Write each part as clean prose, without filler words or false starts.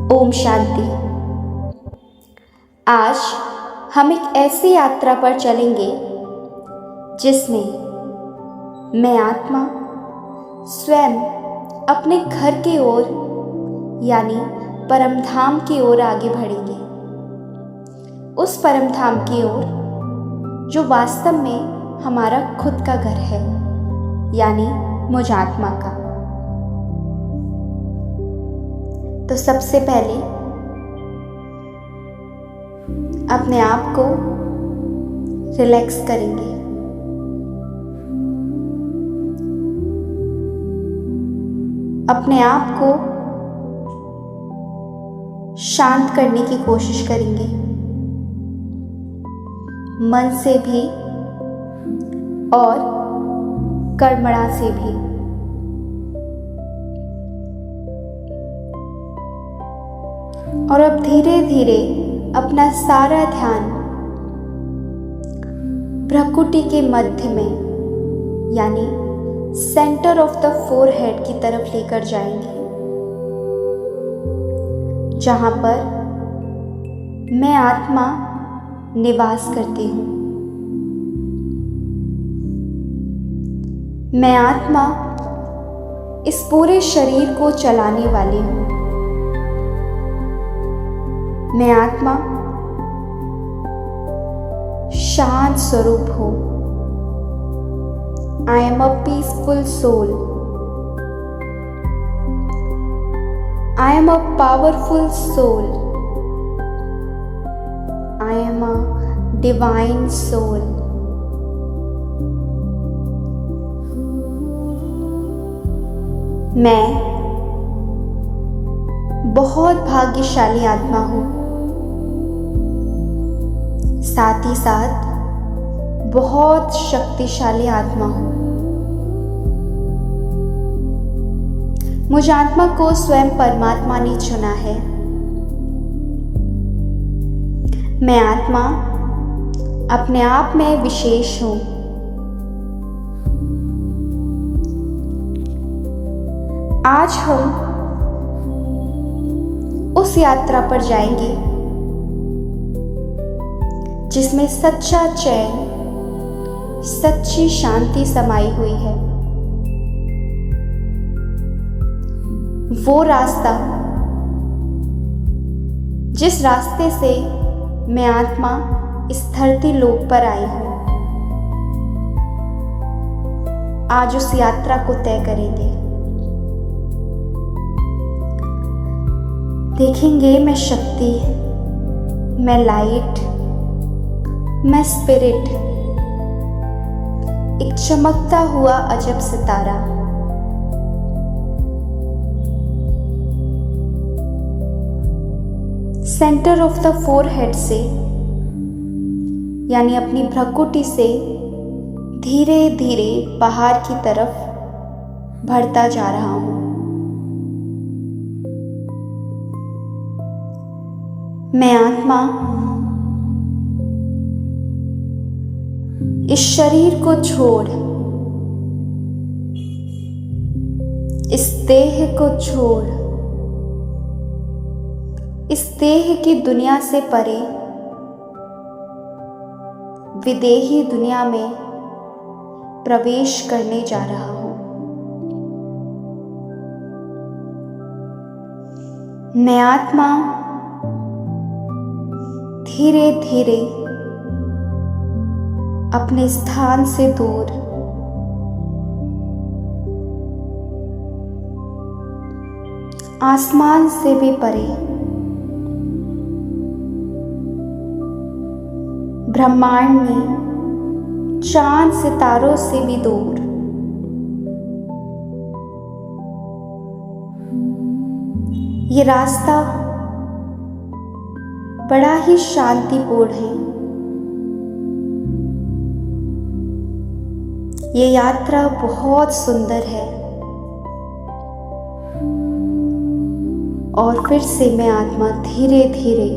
ओम शांति। आज हम एक ऐसी यात्रा पर चलेंगे जिसमें मैं आत्मा स्वयं अपने घर की ओर यानी परमधाम की ओर आगे बढ़ेंगे। उस परमधाम की ओर जो वास्तव में हमारा खुद का घर है यानी मुझ आत्मा का। तो सबसे पहले अपने आप को रिलैक्स करेंगे। अपने आप को शांत करने की कोशिश करेंगे, मन से भी और कर्मणा से भी। और अब धीरे धीरे अपना सारा ध्यान भ्रुकुटी के मध्य में यानी सेंटर ऑफ द फोरहेड की तरफ लेकर जाएंगे, जहां पर मैं आत्मा निवास करती हूँ। मैं आत्मा इस पूरे शरीर को चलाने वाली हूँ। मैं आत्मा शांत स्वरूप हूँ। I am a peaceful soul. I am a powerful soul. I am a divine soul. मैं बहुत भाग्यशाली आत्मा हूँ, साथ ही साथ बहुत शक्तिशाली आत्मा हूँ। मुझ आत्मा को स्वयं परमात्मा ने चुना है। मैं आत्मा अपने आप में विशेष हूँ। आज हम उस यात्रा पर जाएंगे जिसमें सच्चा चैन, सच्ची शांति समाई हुई है। वो रास्ता जिस रास्ते से मैं आत्मा इस धरती लोक पर आई हूँ, आज उस यात्रा को तय करेंगे। देखेंगे मैं शक्ति, मैं लाइट, मैं स्पिरिट, एक चमकता हुआ अजब सितारा। सेंटर ऑफ द फोरहेड से यानी अपनी भ्रुकुटी से धीरे धीरे बाहर की तरफ बढ़ता जा रहा हूं। मैं आत्मा इस शरीर को छोड़, इस देह को छोड़, इस देह की दुनिया से परे विदेही दुनिया में प्रवेश करने जा रहा हूं। मैं आत्मा धीरे धीरे अपने स्थान से दूर आसमान से भी परे, ब्रह्मांड में चांद सितारों से भी दूर ये रास्ता बड़ा ही शांतिपूर्ण है। ये यात्रा बहुत सुंदर है। और फिर से मैं आत्मा धीरे धीरे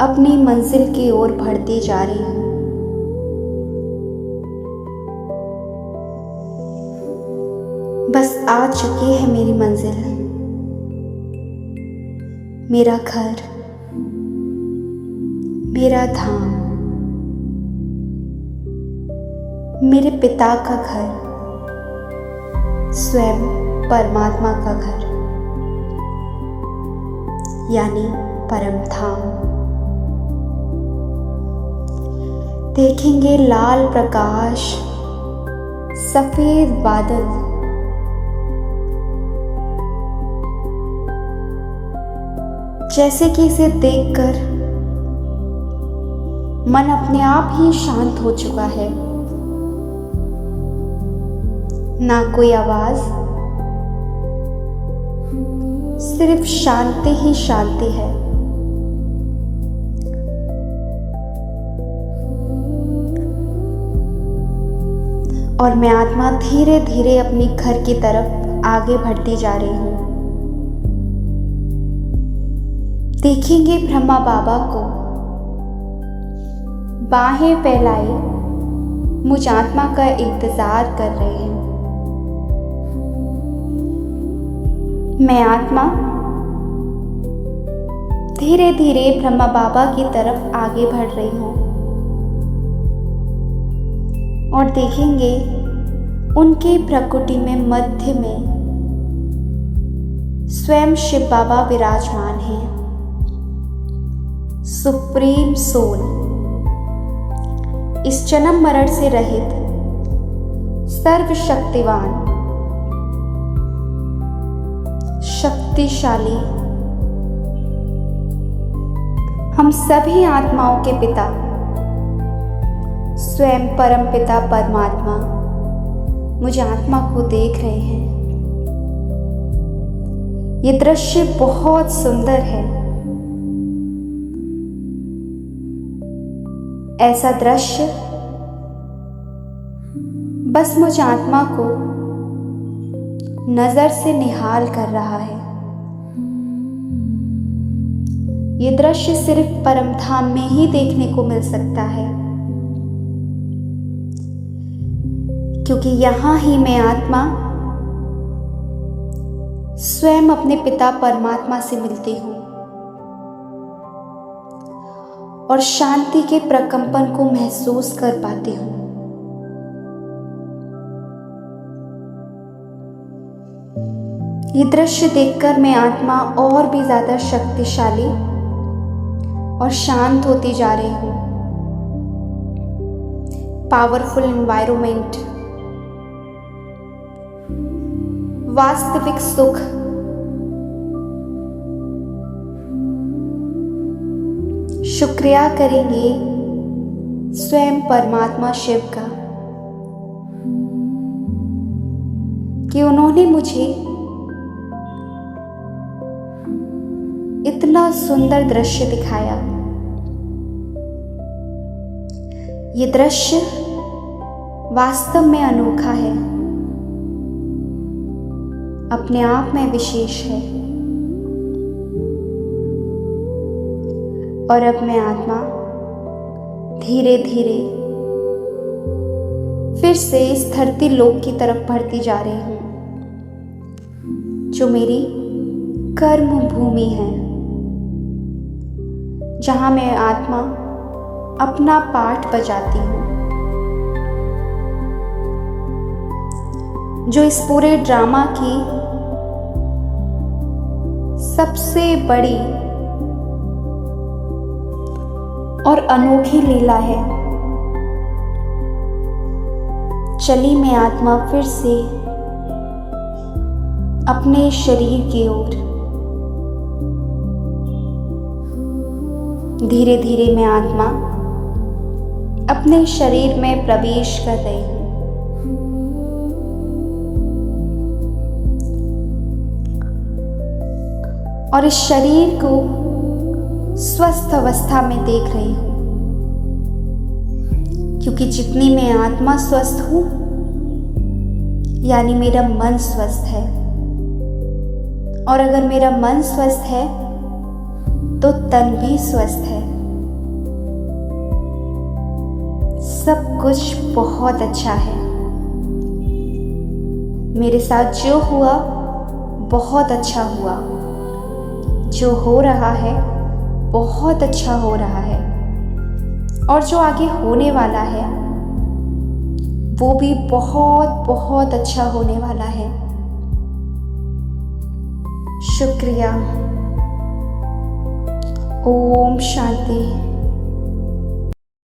अपनी मंजिल की ओर बढ़ती जा रही हूँ। बस आ चुकी है मेरी मंजिल। मेरा घर, मेरा धाम, मेरे पिता का घर, स्वयं परमात्मा का घर, यानी परम धाम। देखेंगे लाल प्रकाश, सफेद बादल, जैसे कि इसे देखकर मन अपने आप ही शांत हो चुका है। ना कोई आवाज, सिर्फ शांति ही शांति है। और मैं आत्मा धीरे धीरे अपने घर की तरफ आगे बढ़ती जा रही हूँ। देखेंगे ब्रह्मा बाबा को बाहें फैलाए मुझ आत्मा का इंतजार कर रहे हैं। मैं आत्मा धीरे धीरे ब्रह्मा बाबा की तरफ आगे बढ़ रही हूँ और देखेंगे उनकी प्रकृति में मध्य में स्वयं शिव बाबा विराजमान हैं। सुप्रीम सोल, इस जन्म मरण से रहित, सर्वशक्तिवान, शक्तिशाली, हम सभी आत्माओं के पिता स्वयं परम पिता परमात्मा मुझे आत्मा को देख रहे हैं। ये दृश्य बहुत सुंदर है। ऐसा दृश्य बस मुझ आत्मा को नजर से निहाल कर रहा है। ये दृश्य सिर्फ परम धाम में ही देखने को मिल सकता है, क्योंकि यहां ही मैं आत्मा स्वयं अपने पिता परमात्मा से मिलती हूं और शांति के प्रकंपन को महसूस कर पाती हूं। ये दृश्य देखकर मैं आत्मा और भी ज्यादा शक्तिशाली और शांत होती जा रही हूं। पावरफुल एनवायरनमेंट, वास्तविक सुख, शुक्रिया करेंगे स्वयं परमात्मा शिव का कि उन्होंने मुझे इतना सुंदर दृश्य दिखाया। ये दृश्य वास्तव में अनोखा है, अपने आप में विशेष है। और अब मैं आत्मा धीरे धीरे फिर से इस धरती लोक की तरफ बढ़ती जा रही हूं, जो मेरी कर्म भूमि है, जहां मैं आत्मा अपना पाठ बजाती हूं, जो इस पूरे ड्रामा की सबसे बड़ी और अनोखी लीला है। चली मैं आत्मा फिर से अपने शरीर की ओर। धीरे धीरे मैं आत्मा अपने शरीर में प्रवेश कर रही हूं। और इस शरीर को स्वस्थ अवस्था में देख रही हूं, क्योंकि जितनी मैं आत्मा स्वस्थ हूं, यानी मेरा मन स्वस्थ है। और अगर मेरा मन स्वस्थ है तो तन भी स्वस्थ है। सब कुछ बहुत अच्छा है। मेरे साथ जो हुआ बहुत अच्छा हुआ, जो हो रहा है बहुत अच्छा हो रहा है, और जो आगे होने वाला है वो भी बहुत बहुत अच्छा होने वाला है। शुक्रिया। ओम शांति।